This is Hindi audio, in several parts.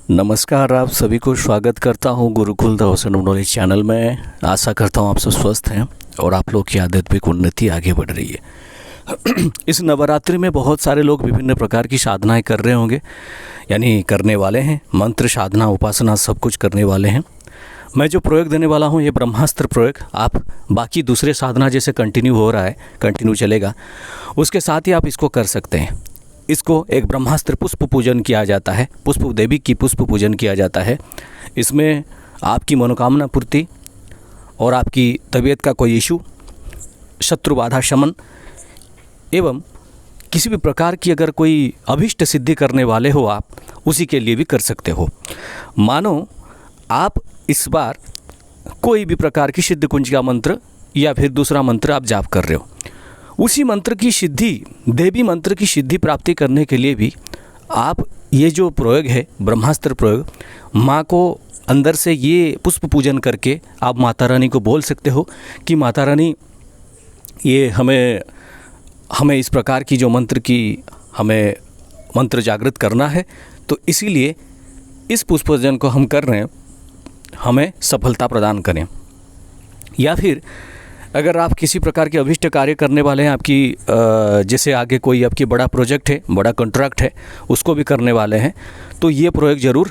नमस्कार, आप सभी को स्वागत करता हूं Gurukul the ocean of knowledge channel में। आशा करता हूं आप सब स्वस्थ हैं और आप लोग की आध्यात्मिक उन्नति आगे बढ़ रही है। इस नवरात्रि में बहुत सारे लोग विभिन्न प्रकार की साधनाएं कर रहे होंगे, यानी करने वाले हैं। मंत्र, साधना, उपासना सब कुछ करने वाले हैं। मैं जो प्रयोग देने वाला हूं ये ब्रह्मास्त्र प्रयोग, आप बाकी दूसरे साधना जैसे कंटिन्यू हो रहा है, कंटिन्यू चलेगा, उसके साथ ही आप इसको कर सकते हैं। इसको एक ब्रह्मास्त्र पुष्प पूजन किया जाता है, पुष्प देवी की पुष्प पूजन किया जाता है। इसमें आपकी मनोकामना पूर्ति और आपकी तबीयत का कोई इशू, शत्रु बाधा शमन एवं किसी भी प्रकार की अगर कोई अभीष्ट सिद्धि करने वाले हो आप, उसी के लिए भी कर सकते हो। मानो आप इस बार कोई भी प्रकार की सिद्ध कुंजिका मंत्र या फिर दूसरा मंत्र आप जाप कर रहे हो, उसी मंत्र की सिद्धि, देवी मंत्र की सिद्धि प्राप्ति करने के लिए भी आप ये जो प्रयोग है ब्रह्मास्त्र प्रयोग, माँ को अंदर से ये पुष्प पूजन करके आप माता रानी को बोल सकते हो कि माता रानी ये हमें इस प्रकार की जो मंत्र की हमें मंत्र जागृत करना है, तो इसीलिए इस पुष्प पूजन को हम कर रहे हैं, हमें सफलता प्रदान करें। या फिर अगर आप किसी प्रकार के अभिष्ट कार्य करने वाले हैं, आपकी जैसे आगे कोई आपकी बड़ा प्रोजेक्ट है, बड़ा कॉन्ट्रैक्ट है, उसको भी करने वाले हैं, तो ये प्रयोग ज़रूर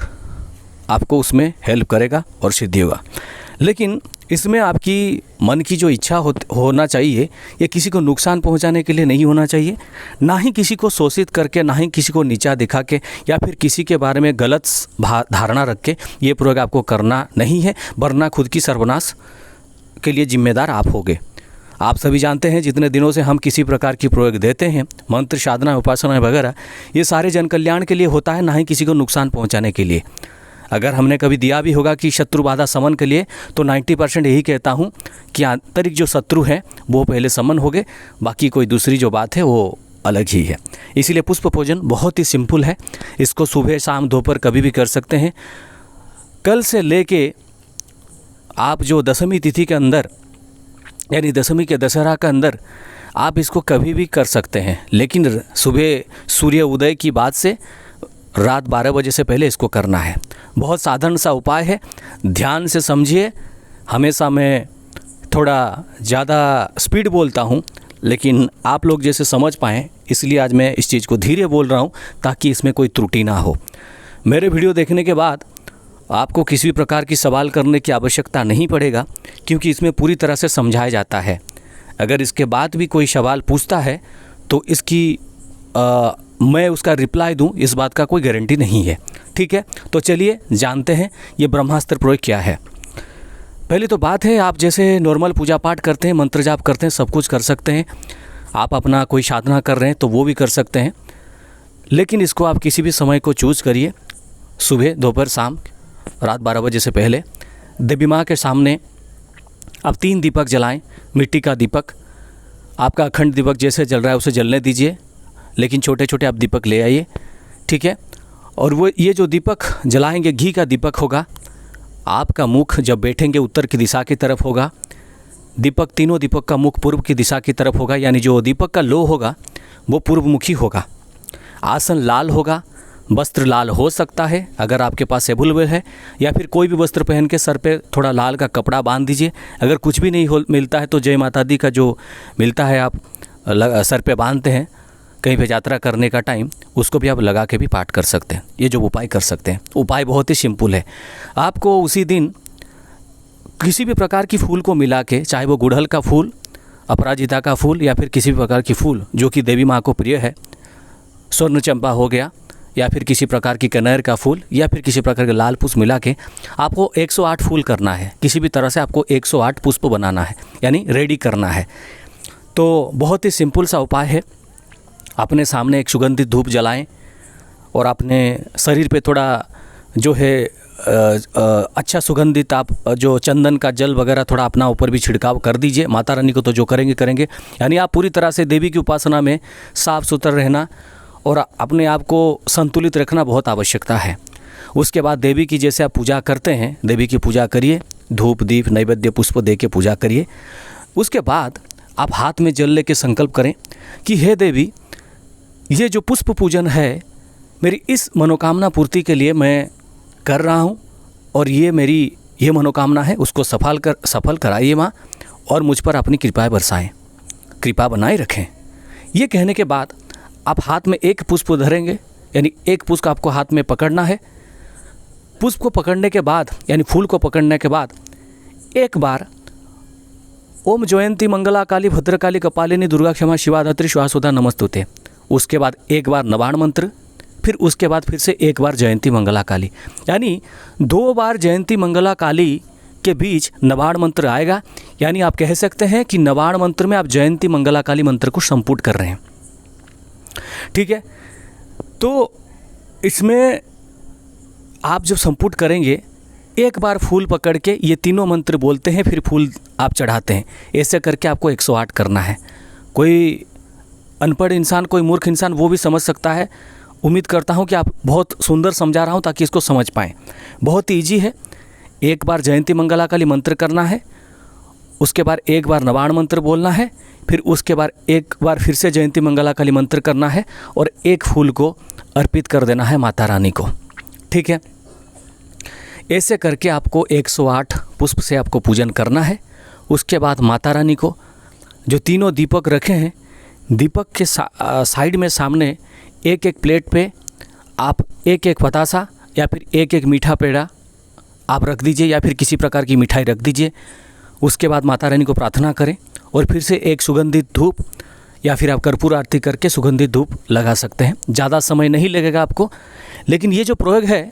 आपको उसमें हेल्प करेगा और सिद्धि होगा। लेकिन इसमें आपकी मन की जो इच्छा होना चाहिए, ये किसी को नुकसान पहुंचाने के लिए नहीं होना चाहिए, ना ही किसी को शोषित करके, ना ही किसी को नीचा दिखा के या फिर किसी के बारे में गलत धारणा रख के ये प्रयोग आपको करना नहीं है, वरना खुद की सर्वनाश के लिए जिम्मेदार आप होगे। आप सभी जानते हैं जितने दिनों से हम किसी प्रकार की प्रयोग देते हैं, मंत्र, साधना, उपासना वगैरह, ये सारे जन कल्याण के लिए होता है, ना ही किसी को नुकसान पहुंचाने के लिए। अगर हमने कभी दिया भी होगा कि शत्रु बाधा समन के लिए, तो 90% यही कहता हूं कि आंतरिक जो शत्रु हैं वो पहले समन हो गए, बाकी कोई दूसरी जो बात है वो अलग ही है। इसीलिए पुष्प पूजन बहुत ही सिंपल है, इसको सुबह शाम दोपहर कभी भी कर सकते हैं। कल से लेके आप जो दशमी तिथि के अंदर, यानी दशमी के दशहरा के अंदर आप इसको कभी भी कर सकते हैं, लेकिन सुबह सूर्य उदय की बाद से रात 12 बजे से पहले इसको करना है। बहुत साधारण सा उपाय है, ध्यान से समझिए। हमेशा मैं थोड़ा ज़्यादा स्पीड बोलता हूँ, लेकिन आप लोग जैसे समझ पाएँ, इसलिए आज मैं इस चीज़ को धीरे बोल रहा हूँ ताकि इसमें कोई त्रुटि ना हो। मेरे वीडियो देखने के बाद आपको किसी भी प्रकार की सवाल करने की आवश्यकता नहीं पड़ेगा, क्योंकि इसमें पूरी तरह से समझाया जाता है। अगर इसके बाद भी कोई सवाल पूछता है तो इसकी मैं उसका रिप्लाई दूं, इस बात का कोई गारंटी नहीं है। ठीक है, तो चलिए जानते हैं ये ब्रह्मास्त्र प्रयोग क्या है। पहली तो बात है, आप जैसे नॉर्मल पूजा पाठ करते हैं, मंत्र जाप करते हैं, सब कुछ कर सकते हैं। आप अपना कोई साधना कर रहे हैं तो वो भी कर सकते हैं, लेकिन इसको आप किसी भी समय को चूज़ करिए, सुबह, दोपहर, शाम, रात 12 बजे से पहले। देवी माँ के सामने आप 3 दीपक जलाएं, मिट्टी का दीपक। आपका अखंड दीपक जैसे जल रहा है उसे जलने दीजिए, लेकिन छोटे छोटे आप दीपक ले आइए। ठीक है, और वो ये जो दीपक जलाएंगे घी का दीपक होगा। आपका मुख जब बैठेंगे उत्तर की दिशा की तरफ होगा। दीपक, तीनों दीपक का मुख पूर्व की दिशा की तरफ होगा, यानी जो दीपक का लो होगा वो पूर्वमुखी होगा। आसन लाल होगा, वस्त्र लाल हो सकता है अगर आपके पास अवेलेबल है, या फिर कोई भी वस्त्र पहन के सर पे थोड़ा लाल का कपड़ा बांध दीजिए। अगर कुछ भी नहीं मिलता है तो जय माता दी का जो मिलता है आप सर पे बांधते हैं कहीं पे यात्रा करने का टाइम, उसको भी आप लगा के भी पाठ कर सकते हैं। ये जो उपाय कर सकते हैं, उपाय बहुत ही सिंपल है। आपको उसी दिन किसी भी प्रकार की फूल को मिला के, चाहे वो गुड़हल का फूल, अपराजिता का फूल, या फिर किसी भी प्रकार की फूल जो कि देवी माँ को प्रिय है, स्वर्ण चंपा हो गया, या फिर किसी प्रकार की कनेर का फूल, या फिर किसी प्रकार के लाल पुष्प मिला के आपको 108 फूल करना है। किसी भी तरह से आपको 108 पुष्प बनाना है, यानी रेडी करना है। तो बहुत ही सिंपल सा उपाय है। अपने सामने एक सुगंधित धूप जलाएं और अपने शरीर पे थोड़ा जो है अच्छा सुगंधित आप जो चंदन का जल वगैरह थोड़ा अपना ऊपर भी छिड़काव कर दीजिए। माता रानी को तो जो करेंगे करेंगे, यानी आप पूरी तरह से देवी की उपासना में साफ सुथरा रहना और अपने आप को संतुलित रखना बहुत आवश्यकता है। उसके बाद देवी की जैसे आप पूजा करते हैं, देवी की पूजा करिए, धूप दीप नैवेद्य पुष्प दे के पूजा करिए। उसके बाद आप हाथ में जल लेके संकल्प करें कि हे देवी, ये जो पुष्प पूजन है, मेरी इस मनोकामना पूर्ति के लिए मैं कर रहा हूँ और ये मेरी ये मनोकामना है, उसको सफल कराइए माँ और मुझ पर अपनी कृपा बरसाएं, कृपा बनाए रखें। ये कहने के बाद आप हाथ में एक पुष्प धरेंगे, यानी एक पुष्प आपको हाथ में पकड़ना है। पुष्प को पकड़ने के बाद यानी फूल को पकड़ने के बाद एक बार ओम जयंती मंगला काली भद्रकाली कपालिनी दुर्गा क्षमा शिवा धात्री श्वासुधा नमस्तुते, उसके बाद एक बार नवाण मंत्र, फिर उसके बाद फिर से एक बार जयंती मंगला काली, यानी 2 बार जयंती मंगला काली के बीच नवाण मंत्र आएगा। यानी आप कह सकते हैं कि नवाण मंत्र में आप जयंती मंगला काली मंत्र को संपुट कर रहे हैं। ठीक है, तो इसमें आप जब संपुट करेंगे, एक बार फूल पकड़ के ये तीनों मंत्र बोलते हैं, फिर फूल आप चढ़ाते हैं। ऐसे करके आपको 108 करना है। कोई अनपढ़ इंसान, कोई मूर्ख इंसान वो भी समझ सकता है। उम्मीद करता हूँ कि आप बहुत सुंदर समझा रहा हूँ ताकि इसको समझ पाएँ। बहुत ईजी है। एक बार जयंती मंगला काली मंत्र करना है, उसके बाद एक बार नवाण मंत्र बोलना है, फिर उसके बाद एक बार फिर से जयंती मंगला काली मंत्र करना है और एक फूल को अर्पित कर देना है माता रानी को। ठीक है, ऐसे करके आपको 108 पुष्प से आपको पूजन करना है। उसके बाद माता रानी को जो तीनों दीपक रखे हैं, दीपक के साइड में सामने एक एक प्लेट पे आप एक एक बतासा या फिर एक एक मीठा पेड़ा आप रख दीजिए, या फिर किसी प्रकार की मिठाई रख दीजिए। उसके बाद माता रानी को प्रार्थना करें और फिर से एक सुगंधित धूप या फिर आप कर्पूर आरती करके सुगंधित धूप लगा सकते हैं। ज़्यादा समय नहीं लगेगा आपको, लेकिन ये जो प्रयोग है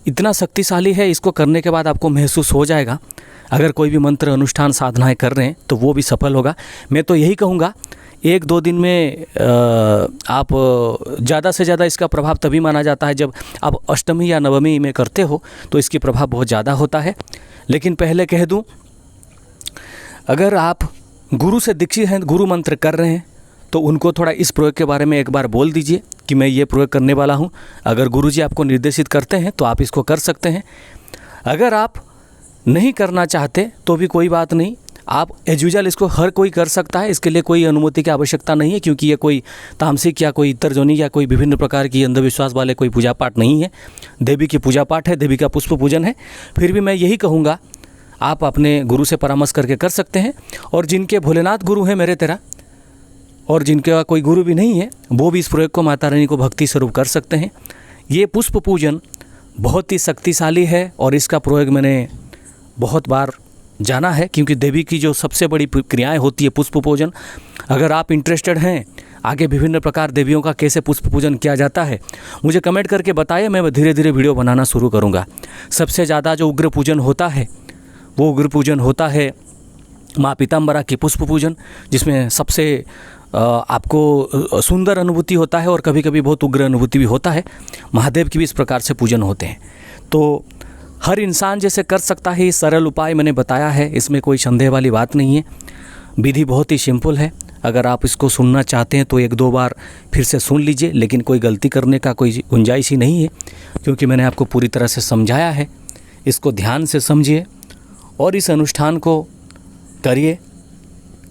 इतना शक्तिशाली है, इसको करने के बाद आपको महसूस हो जाएगा। अगर कोई भी मंत्र अनुष्ठान साधनाएं कर रहे हैं तो वो भी सफल होगा। मैं तो यही कहूँगा 1-2 दिन में आप ज़्यादा से ज़्यादा इसका प्रभाव तभी माना जाता है जब आप अष्टमी या नवमी में करते हो, तो इसकी प्रभाव बहुत ज़्यादा होता है। लेकिन पहले कह दूँ, अगर आप गुरु से दीक्षित हैं, गुरु मंत्र कर रहे हैं, तो उनको थोड़ा इस प्रयोग के बारे में एक बार बोल दीजिए कि मैं ये प्रयोग करने वाला हूँ। अगर गुरुजी आपको निर्देशित करते हैं तो आप इसको कर सकते हैं। अगर आप नहीं करना चाहते तो भी कोई बात नहीं, आप एज यूजुअल इसको हर कोई कर सकता है। इसके लिए कोई अनुमति की आवश्यकता नहीं है, क्योंकि ये कोई तामसिक या कोई इतरजोनी या कोई विभिन्न प्रकार की अंधविश्वास वाले कोई पूजा पाठ नहीं है। देवी की पूजा पाठ है, देवी का पुष्प पूजन है। फिर भी मैं यही कहूँगा, आप अपने गुरु से परामर्श करके कर सकते हैं। और जिनके भोलेनाथ गुरु हैं मेरे तरह, और जिनका कोई गुरु भी नहीं है, वो भी इस प्रयोग को माता रानी को भक्ति स्वरूप कर सकते हैं। ये पुष्प पूजन बहुत ही शक्तिशाली है और इसका प्रयोग मैंने बहुत बार जाना है, क्योंकि देवी की जो सबसे बड़ी क्रियाएं होती है पुष्प पूजन। अगर आप इंटरेस्टेड हैं आगे विभिन्न प्रकार देवियों का कैसे पुष्प पूजन किया जाता है, मुझे कमेंट करके बताइए, मैं धीरे धीरे वीडियो बनाना शुरू करूँगा। सबसे ज़्यादा जो उग्र पूजन होता है वो उग्र पूजन होता है माँ पीताम्बरा की पुष्प पूजन, जिसमें सबसे आपको सुंदर अनुभूति होता है और कभी कभी बहुत उग्र अनुभूति भी होता है। महादेव की भी इस प्रकार से पूजन होते हैं। तो हर इंसान जैसे कर सकता है, ये सरल उपाय मैंने बताया है, इसमें कोई संदेह वाली बात नहीं है। विधि बहुत ही सिंपल है। अगर आप इसको सुनना चाहते हैं तो 1-2 बार फिर से सुन लीजिए, लेकिन कोई गलती करने का कोई गुंजाइश ही नहीं है, क्योंकि मैंने आपको पूरी तरह से समझाया है। इसको ध्यान से समझिए और इस अनुष्ठान को करिए।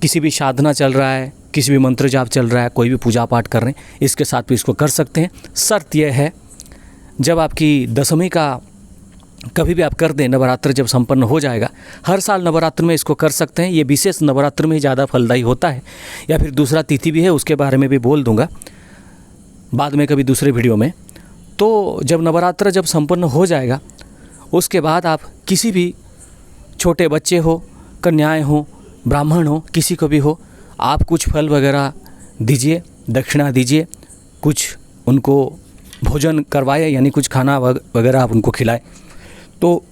किसी भी साधना चल रहा है, किसी भी मंत्र जाप चल रहा है, कोई भी पूजा पाठ कर रहे हैं, इसके साथ भी इसको कर सकते हैं। शर्त यह है, जब आपकी दशमी का कभी भी आप कर दें, नवरात्र जब संपन्न हो जाएगा, हर साल नवरात्र में इसको कर सकते हैं। ये विशेष नवरात्र में ही ज़्यादा फलदायी होता है, या फिर दूसरा तिथि भी है, उसके बारे में भी बोल दूंगा बाद में कभी दूसरे वीडियो में। तो जब नवरात्र जब संपन्न हो जाएगा, उसके बाद आप किसी भी छोटे बच्चे हो, कन्याएं हो, ब्राह्मण हो, किसी को भी हो, आप कुछ फल वगैरह दीजिए, दक्षिणा दीजिए, कुछ उनको भोजन करवाए, यानी कुछ खाना वगैरह आप उनको खिलाएं, तो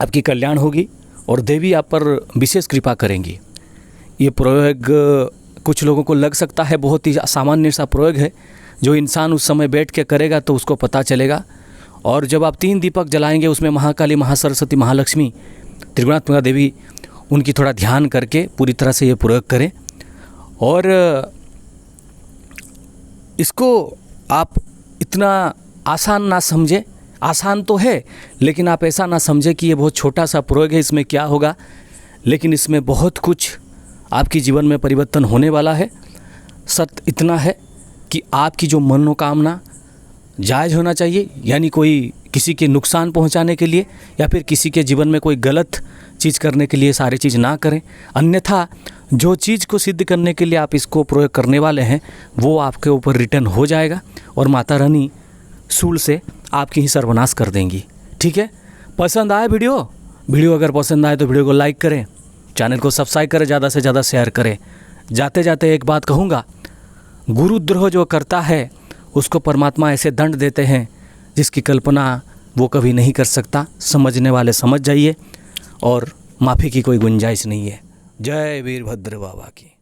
आपकी कल्याण होगी और देवी आप पर विशेष कृपा करेंगी। ये प्रयोग कुछ लोगों को लग सकता है बहुत ही सामान्य सा प्रयोग है, जो इंसान उस समय बैठ के करेगा तो उसको पता चलेगा। और जब आप 3 दीपक जलाएंगे, उसमें महाकाली, महासरस्वती, महालक्ष्मी, त्रिगुणात्मिका देवी, उनकी थोड़ा ध्यान करके पूरी तरह से ये प्रयोग करें। और इसको आप इतना आसान ना समझें, आसान तो है, लेकिन आप ऐसा ना समझें कि ये बहुत छोटा सा प्रयोग है, इसमें क्या होगा, लेकिन इसमें बहुत कुछ आपके जीवन में परिवर्तन होने वाला है। सत्य इतना है कि आपकी जो मनोकामना जायज़ होना चाहिए, यानी कोई किसी के नुकसान पहुंचाने के लिए या फिर किसी के जीवन में कोई गलत चीज़ करने के लिए सारी चीज़ ना करें। अन्यथा जो चीज़ को सिद्ध करने के लिए आप इसको प्रयोग करने वाले हैं वो आपके ऊपर रिटर्न हो जाएगा और माता रानी सूल से आपकी ही सर्वनाश कर देंगी। ठीक है, पसंद आया वीडियो अगर पसंद आए तो वीडियो को लाइक करें, चैनल को सब्सक्राइब करें, ज़्यादा से ज़्यादा शेयर करें। जाते जाते एक बात कहूँगा, गुरुद्रोह जो करता है उसको परमात्मा ऐसे दंड देते हैं जिसकी कल्पना वो कभी नहीं कर सकता। समझने वाले समझ जाइए और माफ़ी की कोई गुंजाइश नहीं है। जय वीरभद्र बाबा की।